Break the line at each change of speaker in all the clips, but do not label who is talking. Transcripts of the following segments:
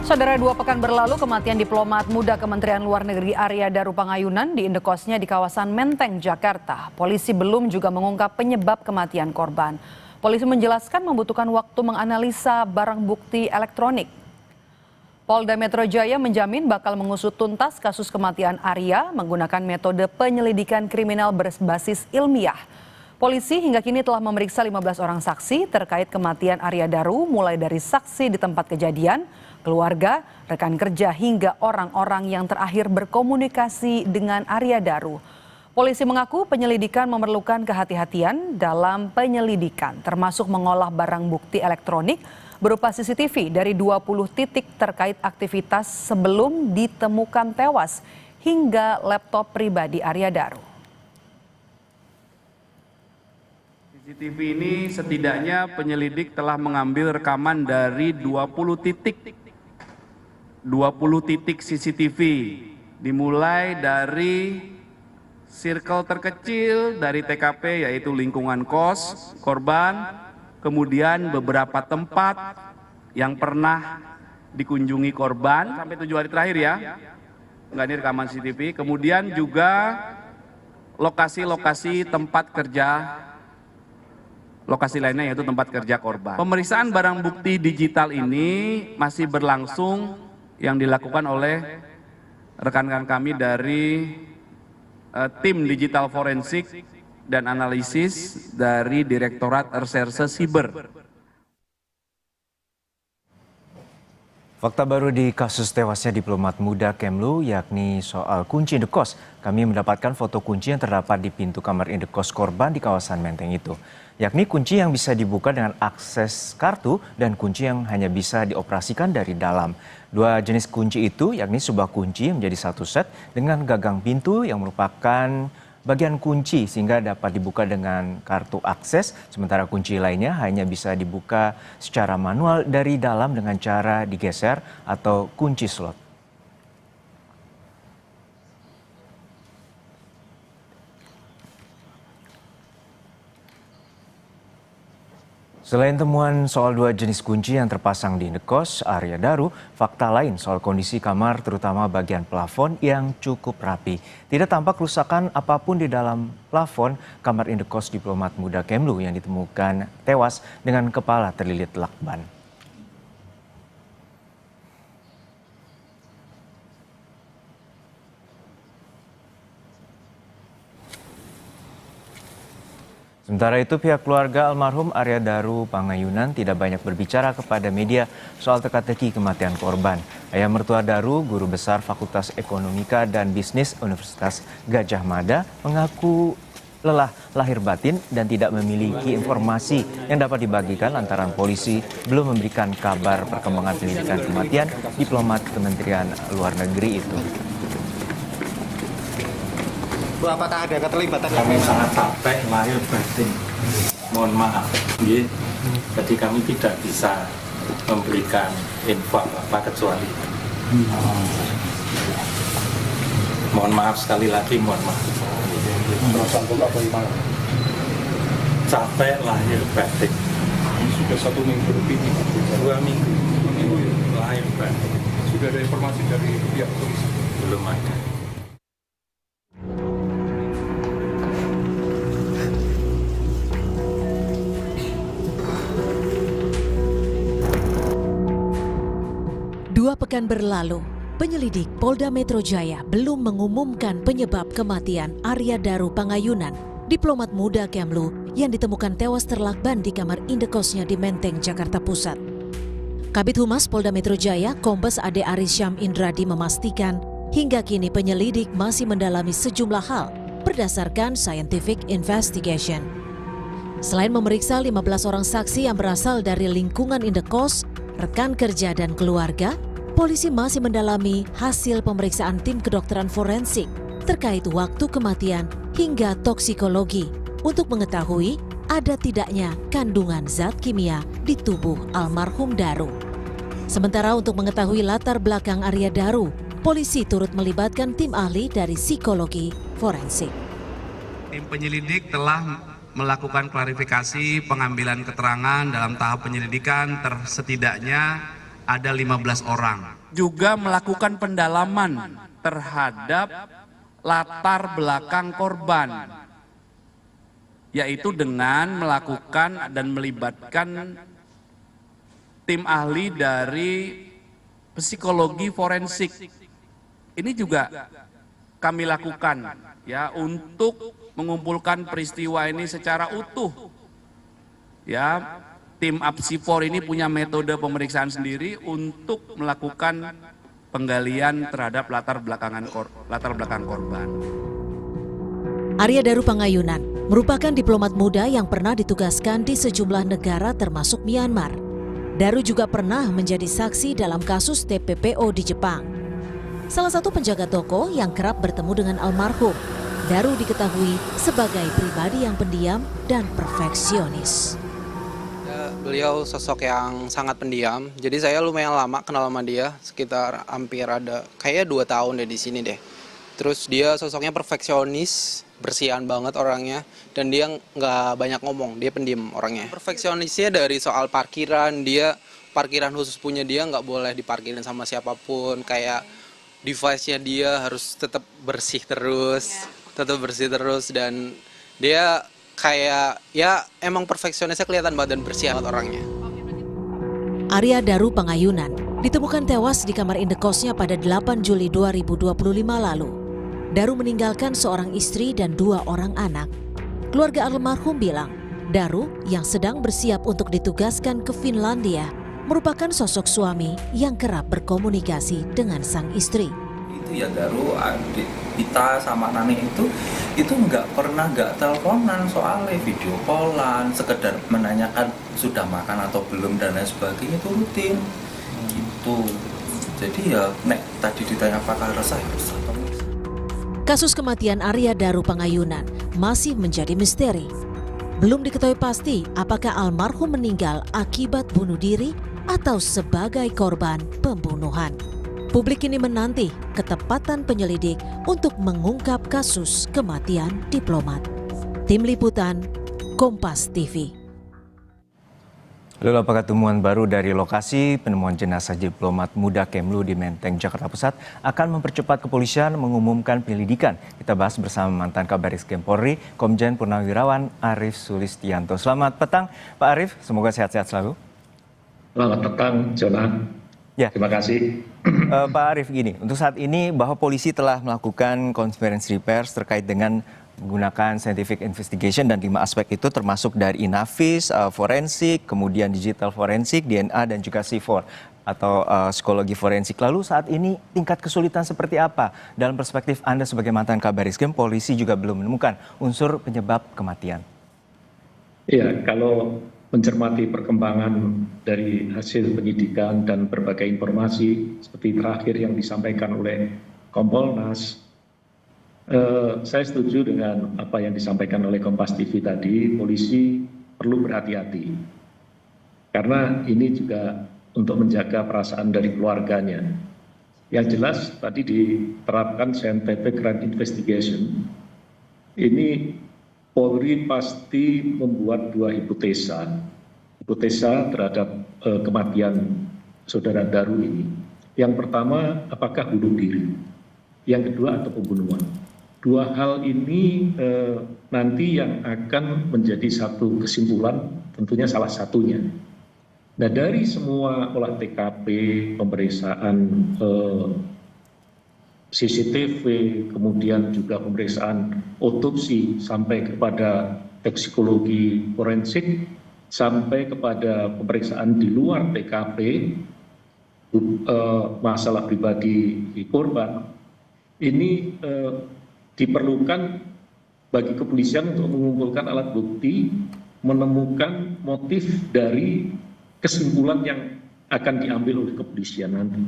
Saudara, 2 pekan berlalu kematian diplomat muda Kementerian Luar Negeri Arya Daru Pangayunan di indekosnya di kawasan Menteng, Jakarta. Polisi belum juga mengungkap penyebab kematian korban. Polisi menjelaskan membutuhkan waktu menganalisa barang bukti elektronik. Polda Metro Jaya menjamin bakal mengusut tuntas kasus kematian Arya menggunakan metode penyelidikan kriminal berbasis ilmiah. Polisi hingga kini telah memeriksa 15 orang saksi terkait kematian Arya Daru, mulai dari saksi di tempat kejadian, keluarga, rekan kerja hingga orang-orang yang terakhir berkomunikasi dengan Arya Daru. Polisi mengaku penyelidikan memerlukan kehati-hatian dalam penyelidikan, termasuk mengolah barang bukti elektronik berupa CCTV dari 20 titik terkait aktivitas sebelum ditemukan tewas hingga laptop pribadi Arya Daru.
CCTV ini setidaknya penyelidik telah mengambil rekaman dari 20 titik CCTV, dimulai dari circle terkecil dari TKP yaitu lingkungan kos korban, kemudian beberapa tempat yang pernah dikunjungi korban sampai 7 hari terakhir ya, enggak, ini rekaman CCTV, kemudian juga lokasi-lokasi tempat kerja, lokasi lainnya yaitu tempat kerja korban. Pemeriksaan barang bukti digital ini masih berlangsung yang dilakukan oleh rekan-rekan kami dari tim digital forensik dan analisis dari Direktorat Reserse Siber.
Fakta baru di kasus tewasnya diplomat muda Kemlu, yakni soal kunci indekos. Kami mendapatkan foto kunci yang terdapat di pintu kamar indekos korban di kawasan Menteng itu, yakni kunci yang bisa dibuka dengan akses kartu dan kunci yang hanya bisa dioperasikan dari dalam. 2 jenis kunci itu, yakni sebuah kunci yang menjadi satu set dengan gagang pintu yang merupakan bagian kunci sehingga dapat dibuka dengan kartu akses, sementara kunci lainnya hanya bisa dibuka secara manual dari dalam dengan cara digeser atau kunci slot. Selain temuan soal 2 jenis kunci yang terpasang di indekos Arya Daru, fakta lain soal kondisi kamar terutama bagian plafon yang cukup rapi. Tidak tampak kerusakan apapun di dalam plafon kamar indekos diplomat muda Kemlu yang ditemukan tewas dengan kepala terlilit lakban. Sementara itu, pihak keluarga almarhum Arya Daru Pangayunan tidak banyak berbicara kepada media soal teka-teki kematian korban. Ayah mertua Daru, guru besar Fakultas Ekonomika dan Bisnis Universitas Gadjah Mada, mengaku lelah lahir batin dan tidak memiliki informasi yang dapat dibagikan lantaran polisi belum memberikan kabar perkembangan penyelidikan kematian diplomat Kementerian Luar Negeri itu.
Bu, apakah ada keterlibatan?
Kami sangat capek lahir batin. Mohon maaf, jadi kami tidak bisa memberikan info apa kecuali. Mohon maaf sekali lagi, mohon maaf. Capek lahir batin.
Sudah 1 minggu lebih.
2 minggu. Lahir batin.
Sudah ada informasi dari pihak polisi?
Belum ada.
Dua pekan berlalu, penyelidik Polda Metro Jaya belum mengumumkan penyebab kematian Arya Daru Pangayunan, diplomat muda Kemlu yang ditemukan tewas terlakban di kamar indekosnya di Menteng, Jakarta Pusat. Kabid Humas Polda Metro Jaya, Kombes Ade Aris Syam Indradi memastikan hingga kini penyelidik masih mendalami sejumlah hal berdasarkan scientific investigation. Selain memeriksa 15 orang saksi yang berasal dari lingkungan indekos, rekan kerja dan keluarga, polisi masih mendalami hasil pemeriksaan tim kedokteran forensik terkait waktu kematian hingga toksikologi untuk mengetahui ada tidaknya kandungan zat kimia di tubuh almarhum Daru. Sementara untuk mengetahui latar belakang Arya Daru, polisi turut melibatkan tim ahli dari psikologi forensik.
Tim penyelidik telah melakukan klarifikasi pengambilan keterangan dalam tahap penyelidikan setidaknya
ada 15 orang.
Juga melakukan pendalaman terhadap latar belakang korban, yaitu dengan melakukan dan melibatkan tim ahli dari psikologi forensik. Ini juga kami lakukan ya untuk mengumpulkan peristiwa ini secara utuh. Ya, tim Apsifor ini punya metode pemeriksaan sendiri untuk melakukan penggalian terhadap latar belakang korban.
Arya Daru Pangayunan merupakan diplomat muda yang pernah ditugaskan di sejumlah negara termasuk Myanmar. Daru juga pernah menjadi saksi dalam kasus TPPO di Jepang. Salah satu penjaga toko yang kerap bertemu dengan almarhum, Daru diketahui sebagai pribadi yang pendiam dan perfeksionis.
Beliau sosok yang sangat pendiam, jadi saya lumayan lama kenal sama dia, sekitar hampir ada kayaknya 2 tahun deh di sini deh. Terus dia sosoknya perfeksionis, bersihan banget orangnya, dan dia nggak banyak ngomong, dia pendiam orangnya. Perfeksionisnya dari soal parkiran, dia parkiran khusus punya dia nggak boleh diparkirin sama siapapun, kayak device-nya dia harus tetap bersih terus, dan dia kayak ya emang perfeksionisnya kelihatan banget dan bersih banget orangnya.
Arya Daru Pangayunan ditemukan tewas di kamar indekosnya pada 8 Juli 2025 lalu. Daru meninggalkan seorang istri dan 2 orang anak. Keluarga almarhum bilang, Daru yang sedang bersiap untuk ditugaskan ke Finlandia merupakan sosok suami yang kerap berkomunikasi dengan sang istri.
Itu ya Daru, adik kita sama Nani itu nggak teleponan, soalnya video callan, sekedar menanyakan sudah makan atau belum dan lain sebagainya, itu rutin gitu. Jadi ya nek tadi ditanya apakah resah,
Kasus kematian Arya Daru Pangayunan masih menjadi misteri. Belum diketahui pasti apakah almarhum meninggal akibat bunuh diri atau sebagai korban pembunuhan. Publik ini menanti ketepatan penyelidik untuk mengungkap kasus kematian diplomat. Tim Liputan, Kompas TV.
Lalu apakah temuan baru dari lokasi penemuan jenazah diplomat muda Kemlu di Menteng, Jakarta Pusat akan mempercepat kepolisian mengumumkan penyelidikan? Kita bahas bersama mantan Kabariskem Polri, Komjen Purnawirawan Arief Sulistianto. Selamat petang Pak Arief, semoga sehat-sehat selalu.
Selamat petang, Jonah.
Ya.
Terima kasih.
Pak Arief, gini, untuk saat ini bahwa polisi telah melakukan konferensi pers terkait dengan menggunakan scientific investigation dan 5 aspek itu termasuk dari Inavis, forensik, kemudian digital forensik, DNA dan juga C4 atau psikologi forensik. Lalu saat ini tingkat kesulitan seperti apa? Dalam perspektif Anda sebagai mantan Kabariskem, polisi juga belum menemukan unsur penyebab kematian.
Iya, kalau mencermati perkembangan dari hasil penyidikan dan berbagai informasi seperti terakhir yang disampaikan oleh Kompolnas, saya setuju dengan apa yang disampaikan oleh Kompas TV tadi. Polisi perlu berhati-hati karena ini juga untuk menjaga perasaan dari keluarganya. Yang jelas tadi diterapkan scientific crime investigation. Ini Polri pasti membuat 2 hipotesa terhadap kematian saudara Daru ini. Yang pertama, apakah bunuh diri? Yang kedua, atau pembunuhan? 2 hal ini nanti yang akan menjadi satu kesimpulan, tentunya salah satunya. Nah, dari semua olah TKP, pemeriksaan CCTV, kemudian juga pemeriksaan otopsi sampai kepada toksikologi forensik, sampai kepada pemeriksaan di luar TKP, masalah pribadi korban, ini diperlukan bagi kepolisian untuk mengumpulkan alat bukti, menemukan motif dari kesimpulan yang akan diambil oleh kepolisian nanti.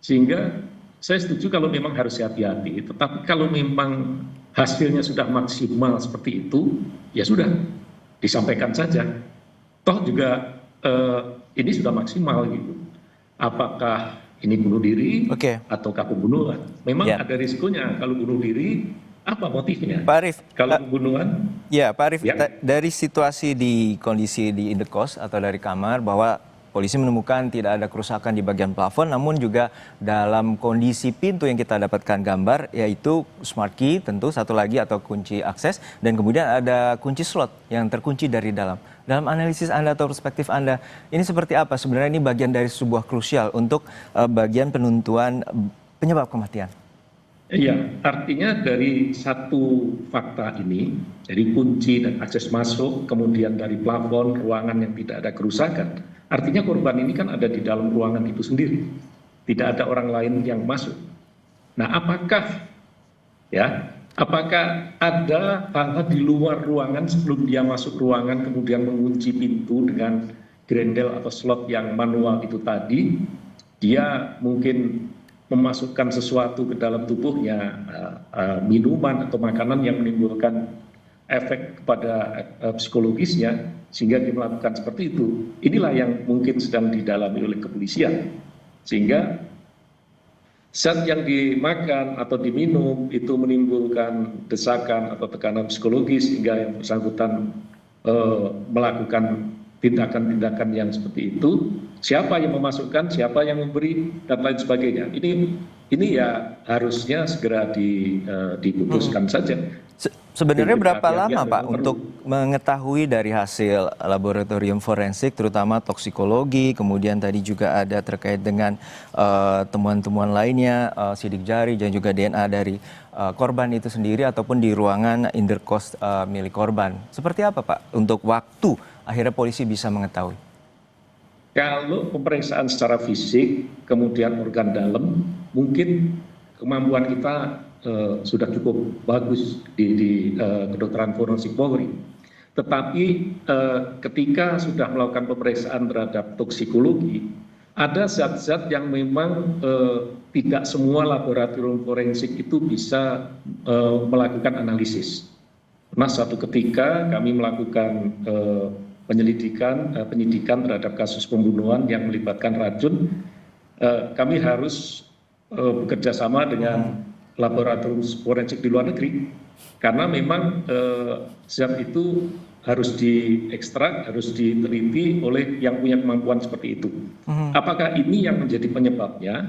Sehingga saya setuju kalau memang harus hati-hati, tetapi kalau memang hasilnya sudah maksimal seperti itu, ya sudah, disampaikan saja. Toh juga ini sudah maksimal gitu. Apakah ini bunuh diri ataukah pembunuhan? Memang ada risikonya kalau bunuh diri, apa motifnya?
Pak Arief,
kalau pembunuhan?
Ya, Pak Arief, dari situasi di kondisi di indekos atau dari kamar bahwa polisi menemukan tidak ada kerusakan di bagian plafon, namun juga dalam kondisi pintu yang kita dapatkan gambar, yaitu smart key tentu satu lagi atau kunci akses, dan kemudian ada kunci slot yang terkunci dari dalam. Dalam analisis Anda atau perspektif Anda, ini seperti apa? Sebenarnya ini bagian dari sebuah krusial untuk bagian penentuan penyebab kematian.
Iya, artinya dari satu fakta ini, dari kunci dan akses masuk, kemudian dari plafon, ruangan yang tidak ada kerusakan, artinya korban ini kan ada di dalam ruangan itu sendiri. Tidak ada orang lain yang masuk. Nah, apakah ada hal-hal di luar ruangan sebelum dia masuk ruangan, kemudian mengunci pintu dengan grendel atau slot yang manual itu tadi, dia mungkin memasukkan sesuatu ke dalam tubuhnya, minuman atau makanan yang menimbulkan efek kepada psikologisnya, sehingga dia melakukan seperti itu. Inilah yang mungkin sedang didalami oleh kepolisian. Sehingga zat yang dimakan atau diminum itu menimbulkan desakan atau tekanan psikologis, sehingga yang bersangkutan melakukan tindakan-tindakan yang seperti itu. Siapa yang memasukkan, siapa yang memberi, dan lain sebagainya. Ini ya harusnya segera diputuskan saja.
Sebenarnya berapa lama Pak untuk mengetahui dari hasil laboratorium forensik, terutama toksikologi, kemudian tadi juga ada terkait dengan temuan-temuan lainnya, sidik jari dan juga DNA dari korban itu sendiri ataupun di ruangan indekos milik korban. Seperti apa Pak untuk waktu akhirnya polisi bisa mengetahui?
Kalau pemeriksaan secara fisik, kemudian organ dalam, mungkin kemampuan kita sudah cukup bagus di kedokteran forensik Polri. Tetapi ketika sudah melakukan pemeriksaan terhadap toksikologi, ada zat-zat yang memang tidak semua laboratorium forensik itu bisa melakukan analisis. Pernah suatu ketika kami melakukan penyidikan terhadap kasus pembunuhan yang melibatkan racun, kami harus bekerja sama dengan laboratorium forensik di luar negeri, karena memang zat itu harus diekstrak, harus diteliti oleh yang punya kemampuan seperti itu. Apakah ini yang menjadi penyebabnya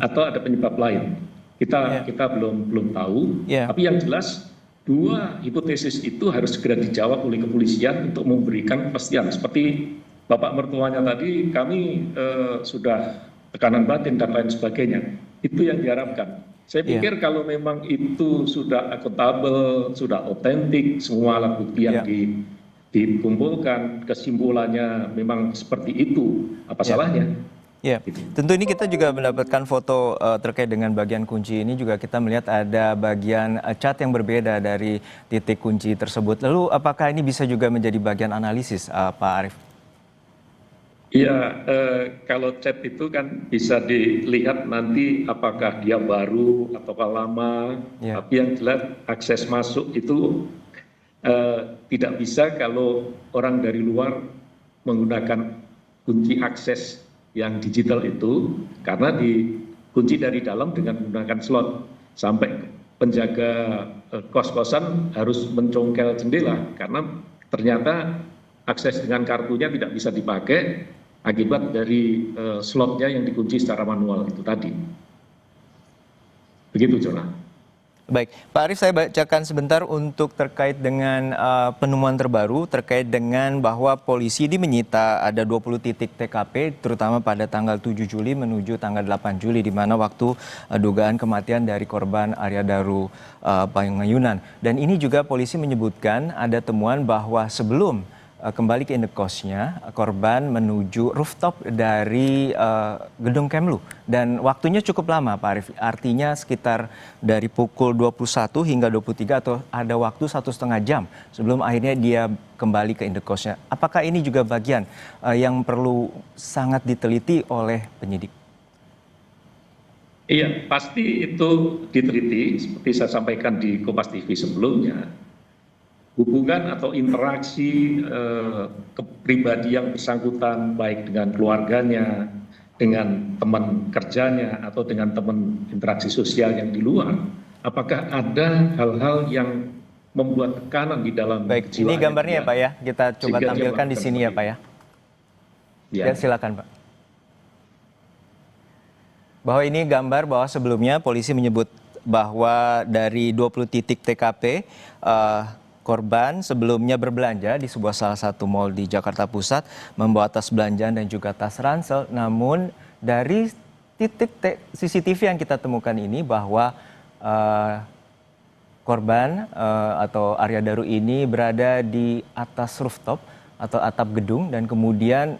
atau ada penyebab lain? Kita belum tahu. Tapi yang jelas dua hipotesis itu harus segera dijawab oleh kepolisian untuk memberikan kepastian. Seperti Bapak mertuanya tadi, kami sudah tekanan batin dan lain sebagainya. Itu yang diharapkan. Saya pikir kalau memang itu sudah akuntabel, sudah otentik, semua alat bukti yang dikumpulkan, kesimpulannya memang seperti itu, apa salahnya?
Ya, tentu ini kita juga mendapatkan foto terkait dengan bagian kunci ini, juga kita melihat ada bagian cat yang berbeda dari titik kunci tersebut. Lalu apakah ini bisa juga menjadi bagian analisis, Pak Arief?
Iya, kalau cat itu kan bisa dilihat nanti apakah dia baru atau lama. Tapi yang jelas akses masuk itu tidak bisa kalau orang dari luar menggunakan kunci akses yang digital itu, karena dikunci dari dalam dengan menggunakan slot. Sampai penjaga kos-kosan harus mencongkel jendela, karena ternyata akses dengan kartunya tidak bisa dipakai akibat dari slotnya yang dikunci secara manual itu tadi. Begitu, Jona.
Baik, Pak Arief, saya bacakan sebentar untuk terkait dengan penemuan terbaru terkait dengan bahwa polisi ini menyita ada 20 titik TKP, terutama pada tanggal 7 Juli menuju tanggal 8 Juli, di mana waktu dugaan kematian dari korban Arya Daru Pangayunan. Dan ini juga polisi menyebutkan ada temuan bahwa sebelum kembali ke indekosnya, korban menuju rooftop dari gedung Kemlu. Dan waktunya cukup lama, Pak Arief. Artinya sekitar dari pukul 21 hingga 23 atau ada waktu 1,5 jam sebelum akhirnya dia kembali ke indekosnya. Apakah ini juga bagian yang perlu sangat diteliti oleh penyidik?
Iya, pasti itu diteliti. Seperti saya sampaikan di Kompas TV sebelumnya. Hubungan atau interaksi kepribadi yang bersangkutan, baik dengan keluarganya, dengan teman kerjanya, atau dengan teman interaksi sosial yang di luar, apakah ada hal-hal yang membuat tekanan di dalam
kejiwaan? Baik, ini gambarnya ya Pak ya, kita coba tampilkan di sini ya Pak ya. Ya, silakan Pak. Bahwa ini gambar bahwa sebelumnya polisi menyebut bahwa dari 20 titik TKP korban sebelumnya berbelanja di salah satu mal di Jakarta Pusat, membawa tas belanjaan dan juga tas ransel. Namun dari titik CCTV yang kita temukan ini bahwa korban atau Arya Daru ini berada di atas rooftop atau atap gedung, dan kemudian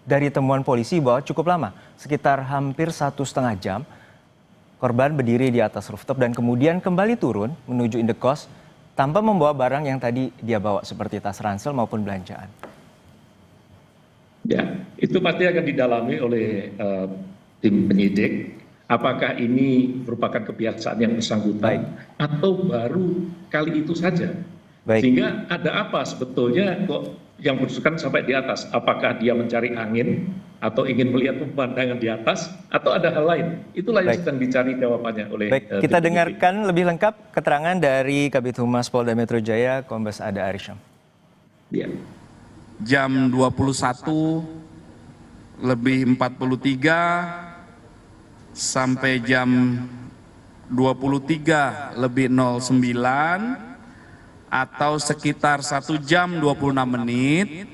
dari temuan polisi bahwa cukup lama, sekitar hampir 1,5 jam, korban berdiri di atas rooftop dan kemudian kembali turun menuju indekos tanpa membawa barang yang tadi dia bawa seperti tas ransel maupun belanjaan.
Ya, itu pasti akan didalami oleh tim penyidik. Apakah ini merupakan kebiasaan yang bersangkutan atau baru kali itu saja? Sehingga ada apa sebetulnya kok yang berusukan sampai di atas? Apakah dia mencari angin atau ingin melihat pemandangan di atas atau ada hal lain? Itulah yang sedang dicari jawabannya oleh
Kita dengarkan lebih lengkap keterangan dari Kabid Humas Polda Metro Jaya, Kombes Ada Arisham.
Ya.
Jam 21:43 sampai jam 23:09 atau sekitar 1 jam 26 menit,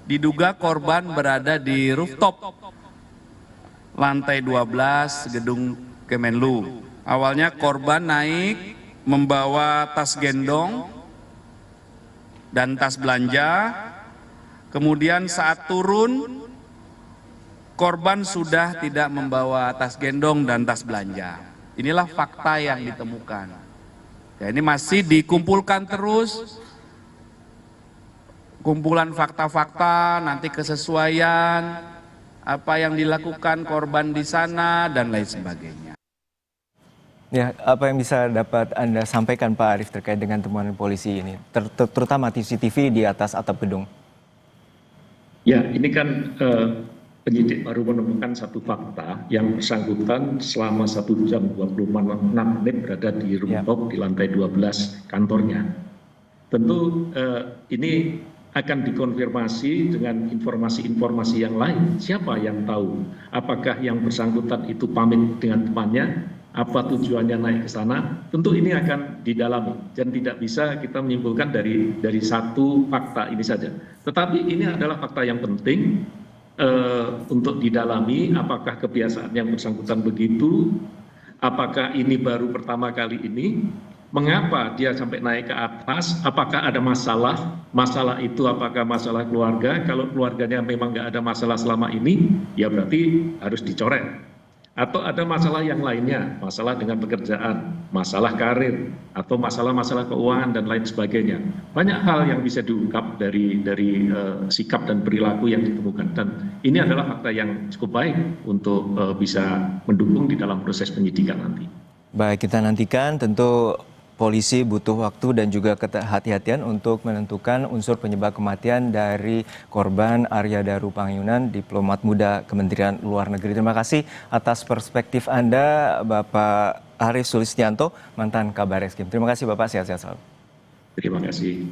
diduga korban berada di rooftop lantai 12 gedung Kemenlu. Awalnya korban naik membawa tas gendong dan tas belanja, kemudian saat turun korban sudah tidak membawa tas gendong dan tas belanja. Inilah fakta yang ditemukan. Ya, ini masih dikumpulkan terus, kumpulan fakta-fakta, nanti kesesuaian apa yang dilakukan korban di sana dan lain sebagainya.
Ya, apa yang bisa dapat Anda sampaikan Pak Arief terkait dengan temuan polisi ini, terutama CCTV di atas atap gedung?
Ya, ini kan penyidik baru menemukan satu fakta yang bersangkutan selama 1 jam 26 menit berada di rooftop di lantai 12 kantornya. Tentu ini akan dikonfirmasi dengan informasi-informasi yang lain. Siapa yang tahu? Apakah yang bersangkutan itu pamit dengan temannya? Apa tujuannya naik ke sana? Tentu ini akan didalami dan tidak bisa kita menyimpulkan dari satu fakta ini saja. Tetapi ini adalah fakta yang penting untuk didalami. Apakah kebiasaan yang bersangkutan begitu? Apakah ini baru pertama kali ini? Mengapa dia sampai naik ke atas? Apakah ada masalah? Masalah itu apakah masalah keluarga? Kalau keluarganya memang nggak ada masalah selama ini, ya berarti harus dicoret. Atau ada masalah yang lainnya, masalah dengan pekerjaan, masalah karir, atau masalah-masalah keuangan dan lain sebagainya. Banyak hal yang bisa diungkap dari sikap dan perilaku yang ditemukan. Dan ini adalah fakta yang cukup baik untuk bisa mendukung di dalam proses penyidikan nanti.
Baik, kita nantikan. Tentu polisi butuh waktu dan juga kehati-hatian untuk menentukan unsur penyebab kematian dari korban Arya Daru Pangaiyunan, diplomat muda Kementerian Luar Negeri. Terima kasih atas perspektif Anda, Bapak Arief Sulistianto, mantan Kabar Eskrim. Terima kasih Bapak, sehat-sehat selalu.
Terima kasih.